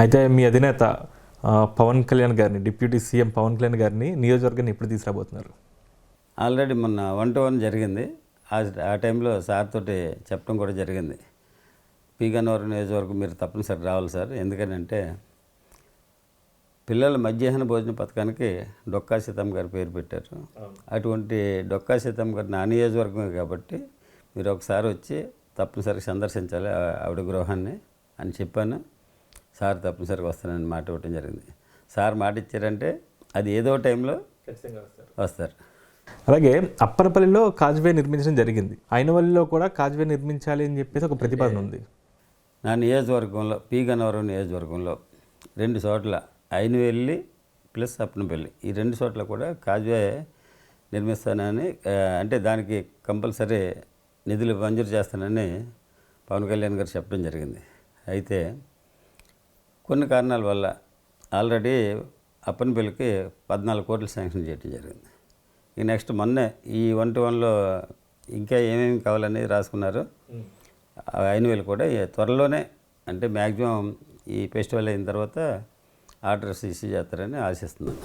అయితే మీ అధినేత పవన్ కళ్యాణ్ గారిని, డిప్యూటీ సీఎం పవన్ కళ్యాణ్ గారిని నియోజకవర్గాన్ని ఎప్పుడు తీసుకురాబోతున్నారు? ఆల్రెడీ మొన్న 1-to-1 జరిగింది. ఆ టైంలో సార్ తోటి చెప్పడం కూడా జరిగింది. పి గన్నవరం నియోజకవర్గం మీరు తప్పనిసరి రావాలి సార్. ఎందుకనంటే పిల్లల మధ్యాహ్న భోజన పథకానికి డొక్కా సీతమ్మ గారి పేరు పెట్టారు. అటువంటి డొక్కా సీతమ్మ గారు నా నియోజకవర్గమే కాబట్టి మీరు ఒకసారి వచ్చి తప్పనిసరిగా సందర్శించాలి ఆవిడ గృహాన్ని అని చెప్పాను. సార్ తప్పనిసరిగా వస్తానని మాట ఇవ్వటం జరిగింది. సార్ మాట ఇచ్చారంటే అది ఏదో టైంలో వస్తారు. అలాగే అప్పనపల్లిలో కాజ్వే నిర్మించడం జరిగింది. అయినవల్లిలో కూడా కాజ్వే నిర్మించాలి అని చెప్పేసి ఒక ప్రతిపాదన ఉంది. నా నియోజకవర్గంలో పి గన్నవరం నియోజకవర్గంలో 2 చోట్ల అయినవెల్లి ప్లస్ అప్పనపల్లి ఈ 2 చోట్ల కూడా కాజ్వే నిర్మిస్తానని అంటే దానికి కంపల్సరీ నిధులు మంజూరు చేస్తానని పవన్ కళ్యాణ్ గారు చెప్పడం జరిగింది. అయితే కొన్ని కారణాల వల్ల ఆల్రెడీ అప్పనపల్లికి 14 కోట్లు శాంక్షన్ చేయడం జరిగింది. ఈ నెక్స్ట్ మొన్నే ఈ 1-to-1లో ఇంకా ఏమేమి కావాలనేది రాసుకున్నారు. అయినవేలు కూడా త్వరలోనే అంటే మ్యాక్సిమం ఈ ఫెస్టివల్ అయిన తర్వాత ఆర్డర్స్ ఇష్యూ చేస్తారని ఆశిస్తున్నాను.